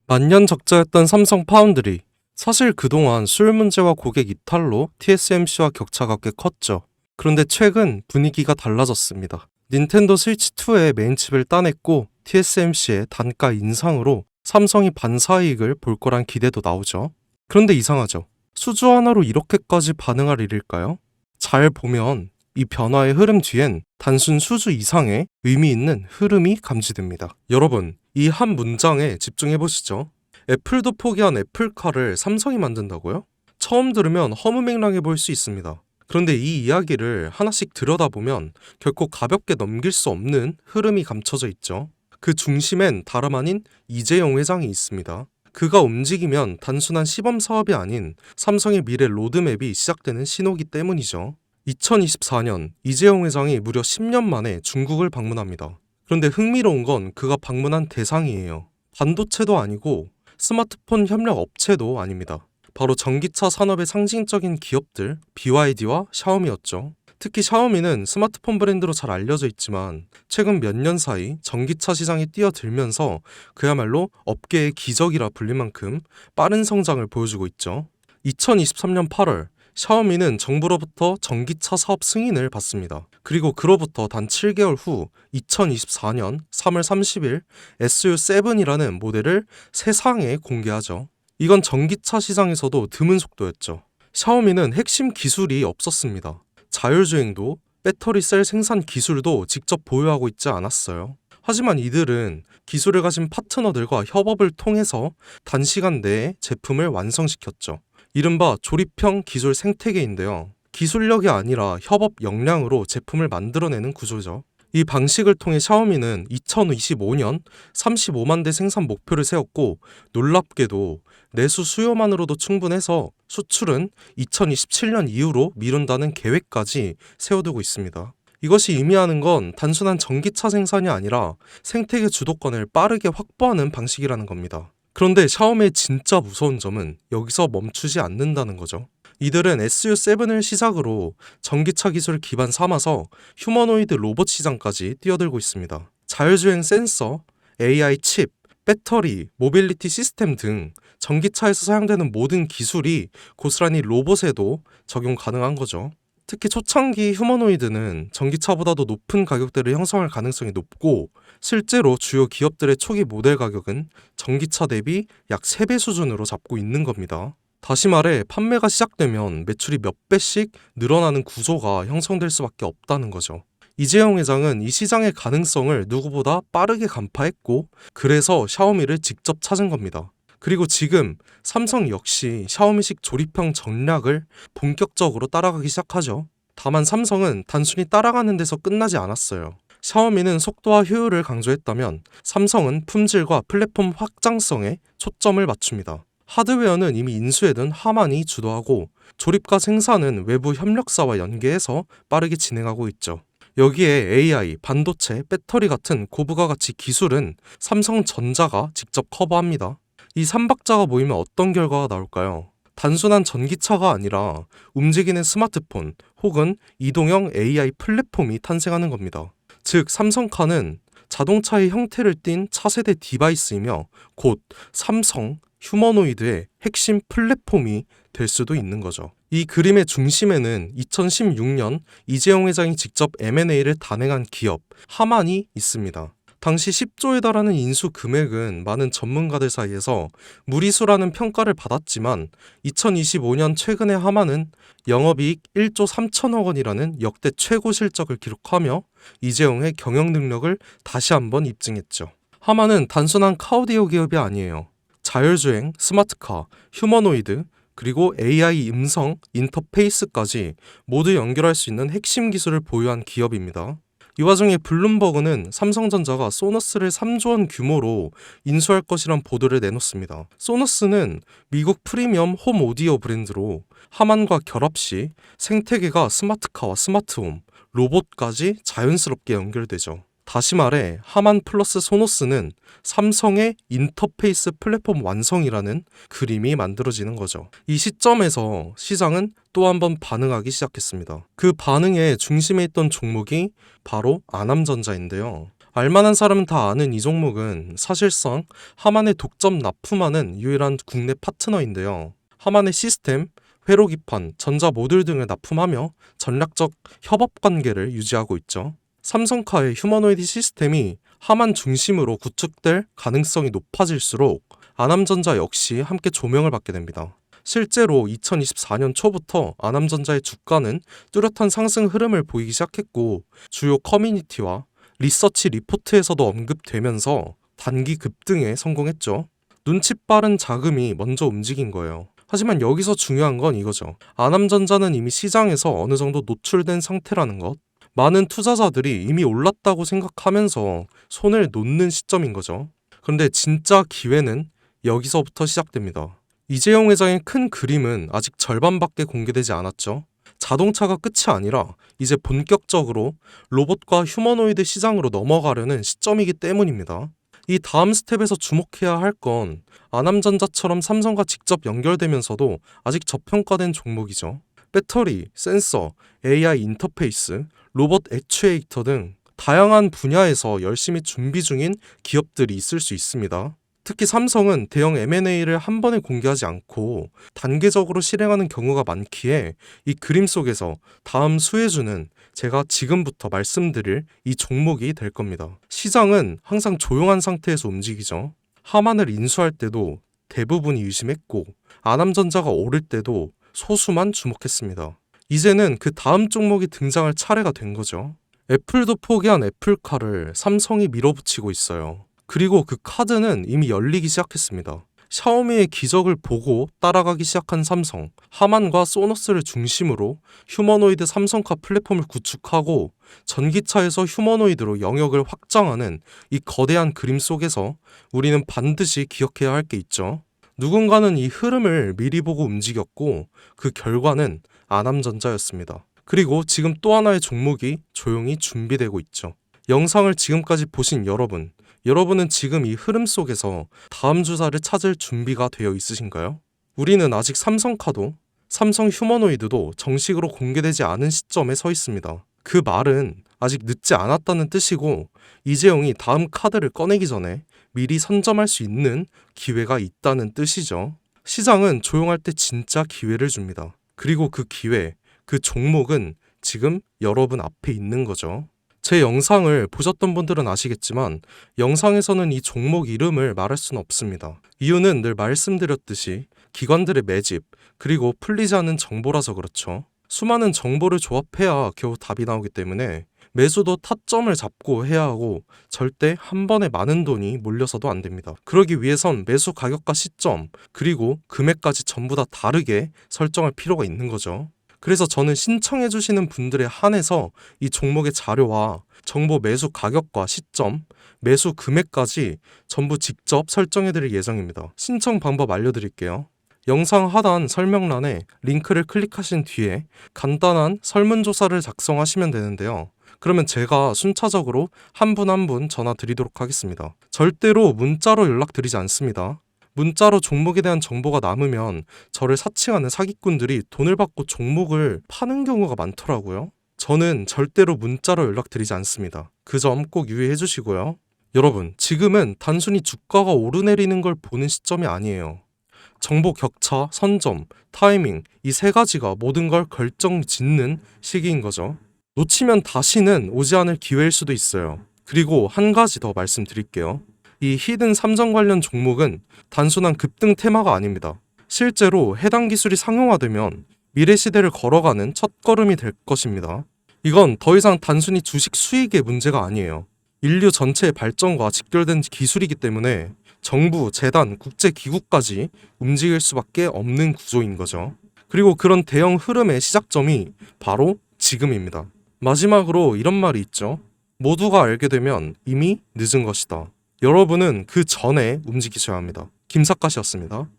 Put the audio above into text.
만년 적자였던 삼성 파운드리. 사실 그동안 수율 문제와 고객 이탈로 TSMC와 격차가 꽤 컸죠. 그런데 최근 분위기가 달라졌습니다. 닌텐도 스위치2의 메인칩을 따냈고 TSMC의 단가 인상으로 삼성이 반사이익을 볼 거란 기대도 나오죠. 그런데 이상하죠. 수주 하나로 이렇게까지 반응할 일일까요? 잘 보면 이 변화의 흐름 뒤엔 단순 수주 이상의 의미 있는 흐름이 감지됩니다. 여러분, 이 한 문장에 집중해 보시죠. 애플도 포기한 애플카를 삼성이 만든다고요? 처음 들으면 허무맹랑해 보일 수 있습니다. 그런데 이 이야기를 하나씩 들여다보면 결코 가볍게 넘길 수 없는 흐름이 감춰져 있죠. 그 중심엔 다름 아닌 이재용 회장이 있습니다. 그가 움직이면 단순한 시범 사업이 아닌 삼성의 미래 로드맵이 시작되는 신호기 때문이죠. 2024년 이재용 회장이 무려 10년 만에 중국을 방문합니다. 그런데 흥미로운 건 그가 방문한 대상이에요. 반도체도 아니고 스마트폰 협력 업체도 아닙니다. 바로 전기차 산업의 상징적인 기업들 BYD와 샤오미였죠. 특히 샤오미는 스마트폰 브랜드로 잘 알려져 있지만 최근 몇 년 사이 전기차 시장에 뛰어들면서 그야말로 업계의 기적이라 불릴 만큼 빠른 성장을 보여주고 있죠. 2023년 8월 샤오미는 정부로부터 전기차 사업 승인을 받습니다. 그리고 그로부터 단 7개월 후 2024년 3월 30일 SU7이라는 모델을 세상에 공개하죠. 이건 전기차 시장에서도 드문 속도였죠. 샤오미는 핵심 기술이 없었습니다. 자율주행도 배터리 셀 생산 기술도 직접 보유하고 있지 않았어요. 하지만 이들은 기술을 가진 파트너들과 협업을 통해서 단시간 내에 제품을 완성시켰죠. 이른바 조립형 기술 생태계인데요. 기술력이 아니라 협업 역량으로 제품을 만들어내는 구조죠. 이 방식을 통해 샤오미는 2025년 35만 대 생산 목표를 세웠고 놀랍게도 내수 수요만으로도 충분해서 수출은 2027년 이후로 미룬다는 계획까지 세워두고 있습니다. 이것이 의미하는 건 단순한 전기차 생산이 아니라 생태계 주도권을 빠르게 확보하는 방식이라는 겁니다. 그런데 샤오미의 진짜 무서운 점은 여기서 멈추지 않는다는 거죠. 이들은 SU7을 시작으로 전기차 기술을 기반 삼아서 휴머노이드 로봇 시장까지 뛰어들고 있습니다. 자율주행 센서, AI 칩, 배터리, 모빌리티 시스템 등 전기차에서 사용되는 모든 기술이 고스란히 로봇에도 적용 가능한 거죠. 특히 초창기 휴머노이드는 전기차보다도 높은 가격대를 형성할 가능성이 높고 실제로 주요 기업들의 초기 모델 가격은 전기차 대비 약 3배 수준으로 잡고 있는 겁니다. 다시 말해 판매가 시작되면 매출이 몇 배씩 늘어나는 구조가 형성될 수밖에 없다는 거죠. 이재용 회장은 이 시장의 가능성을 누구보다 빠르게 간파했고 그래서 샤오미를 직접 찾은 겁니다. 그리고 지금 삼성 역시 샤오미식 조립형 전략을 본격적으로 따라가기 시작하죠. 다만 삼성은 단순히 따라가는 데서 끝나지 않았어요. 샤오미는 속도와 효율을 강조했다면 삼성은 품질과 플랫폼 확장성에 초점을 맞춥니다. 하드웨어는 이미 인수해둔 하만이 주도하고 조립과 생산은 외부 협력사와 연계해서 빠르게 진행하고 있죠. 여기에 AI, 반도체, 배터리 같은 고부가 가치 기술은 삼성전자가 직접 커버합니다. 이 삼박자가 모이면 어떤 결과가 나올까요? 단순한 전기차가 아니라 움직이는 스마트폰 혹은 이동형 AI 플랫폼이 탄생하는 겁니다. 즉 삼성카는 자동차의 형태를 띤 차세대 디바이스이며 곧 삼성 휴머노이드의 핵심 플랫폼이 될 수도 있는 거죠. 이 그림의 중심에는 2016년 이재용 회장이 직접 M&A를 단행한 기업 하만이 있습니다. 당시 10조에 달하는 인수 금액은 많은 전문가들 사이에서 무리수라는 평가를 받았지만 2025년 최근에 하만은 영업이익 1조 3천억 원이라는 역대 최고 실적을 기록하며 이재용의 경영 능력을 다시 한번 입증했죠. 하만은 단순한 카오디오 기업이 아니에요. 자율주행, 스마트카, 휴머노이드, 그리고 AI 음성 인터페이스까지 모두 연결할 수 있는 핵심 기술을 보유한 기업입니다. 이 와중에 블룸버그는 삼성전자가 소너스를 3조 원 규모로 인수할 것이란 보도를 내놓습니다. 소너스는 미국 프리미엄 홈 오디오 브랜드로 하만과 결합 시 생태계가 스마트카와 스마트홈, 로봇까지 자연스럽게 연결되죠. 다시 말해 하만 플러스 소노스는 삼성의 인터페이스 플랫폼 완성이라는 그림이 만들어지는 거죠. 이 시점에서 시장은 또 한 번 반응하기 시작했습니다. 그 반응의 중심에 있던 종목이 바로 아남전자인데요. 알만한 사람은 다 아는 이 종목은 사실상 하만의 독점 납품하는 유일한 국내 파트너인데요. 하만의 시스템, 회로 기판, 전자 모듈 등을 납품하며 전략적 협업 관계를 유지하고 있죠. 삼성카의 휴머노이드 시스템이 하만 중심으로 구축될 가능성이 높아질수록 아남전자 역시 함께 조명을 받게 됩니다. 실제로 2024년 초부터 아남전자의 주가는 뚜렷한 상승 흐름을 보이기 시작했고 주요 커뮤니티와 리서치 리포트에서도 언급되면서 단기 급등에 성공했죠. 눈치 빠른 자금이 먼저 움직인 거예요. 하지만 여기서 중요한 건 이거죠. 아남전자는 이미 시장에서 어느 정도 노출된 상태라는 것. 많은 투자자들이 이미 올랐다고 생각하면서 손을 놓는 시점인 거죠. 그런데 진짜 기회는 여기서부터 시작됩니다. 이재용 회장의 큰 그림은 아직 절반밖에 공개되지 않았죠. 자동차가 끝이 아니라 이제 본격적으로 로봇과 휴머노이드 시장으로 넘어가려는 시점이기 때문입니다. 이 다음 스텝에서 주목해야 할 건 아남전자처럼 삼성과 직접 연결되면서도 아직 저평가된 종목이죠. 배터리, 센서, AI 인터페이스, 로봇 액추에이터 등 다양한 분야에서 열심히 준비 중인 기업들이 있을 수 있습니다. 특히 삼성은 대형 M&A를 한 번에 공개하지 않고 단계적으로 실행하는 경우가 많기에 이 그림 속에서 다음 수혜주는 제가 지금부터 말씀드릴 이 종목이 될 겁니다. 시장은 항상 조용한 상태에서 움직이죠. 하만을 인수할 때도 대부분이 의심했고 아남전자가 오를 때도 소수만 주목했습니다. 이제는 그 다음 종목이 등장할 차례가 된 거죠. 애플도 포기한 애플카를 삼성이 밀어붙이고 있어요. 그리고 그 카드는 이미 열리기 시작했습니다. 샤오미의 기적을 보고 따라가기 시작한 삼성, 하만과 소너스를 중심으로 휴머노이드 삼성카 플랫폼을 구축하고 전기차에서 휴머노이드로 영역을 확장하는 이 거대한 그림 속에서 우리는 반드시 기억해야 할 게 있죠. 누군가는 이 흐름을 미리 보고 움직였고 그 결과는 아남전자였습니다. 그리고 지금 또 하나의 종목이 조용히 준비되고 있죠. 영상을 지금까지 보신 여러분은 지금 이 흐름 속에서 다음 주사를 찾을 준비가 되어 있으신가요? 우리는 아직 삼성카도, 삼성 휴머노이드도 정식으로 공개되지 않은 시점에 서 있습니다. 그 말은 아직 늦지 않았다는 뜻이고 이재용이 다음 카드를 꺼내기 전에 미리 선점할 수 있는 기회가 있다는 뜻이죠. 시장은 조용할 때 진짜 기회를 줍니다. 그리고 그 기회, 그 종목은 지금 여러분 앞에 있는 거죠. 제 영상을 보셨던 분들은 아시겠지만 영상에서는 이 종목 이름을 말할 수는 없습니다. 이유는 늘 말씀드렸듯이 기관들의 매집 그리고 풀리지 않는 정보라서 그렇죠. 수많은 정보를 조합해야 겨우 답이 나오기 때문에 매수도 타점을 잡고 해야 하고 절대 한 번에 많은 돈이 몰려서도 안 됩니다. 그러기 위해선 매수 가격과 시점 그리고 금액까지 전부 다 다르게 설정할 필요가 있는 거죠. 그래서 저는 신청해 주시는 분들에 한해서 이 종목의 자료와 정보 매수 가격과 시점, 매수 금액까지 전부 직접 설정해 드릴 예정입니다. 신청 방법 알려드릴게요. 영상 하단 설명란에 링크를 클릭하신 뒤에 간단한 설문조사를 작성하시면 되는데요. 그러면 제가 순차적으로 한 분 한 분 전화 드리도록 하겠습니다. 절대로 문자로 연락드리지 않습니다. 문자로 종목에 대한 정보가 남으면 저를 사칭하는 사기꾼들이 돈을 받고 종목을 파는 경우가 많더라고요. 저는 절대로 문자로 연락드리지 않습니다. 그 점 꼭 유의해 주시고요. 여러분, 지금은 단순히 주가가 오르내리는 걸 보는 시점이 아니에요. 정보 격차, 선점, 타이밍 이 세 가지가 모든 걸 결정짓는 시기인 거죠. 놓치면 다시는 오지 않을 기회일 수도 있어요. 그리고 한 가지 더 말씀드릴게요. 이 히든 삼성 관련 종목은 단순한 급등 테마가 아닙니다. 실제로 해당 기술이 상용화되면 미래 시대를 걸어가는 첫걸음이 될 것입니다. 이건 더 이상 단순히 주식 수익의 문제가 아니에요. 인류 전체의 발전과 직결된 기술이기 때문에 정부, 재단, 국제기구까지 움직일 수밖에 없는 구조인 거죠. 그리고 그런 대형 흐름의 시작점이 바로 지금입니다. 마지막으로 이런 말이 있죠. 모두가 알게 되면 이미 늦은 것이다. 여러분은 그 전에 움직이셔야 합니다. 김사카시였습니다.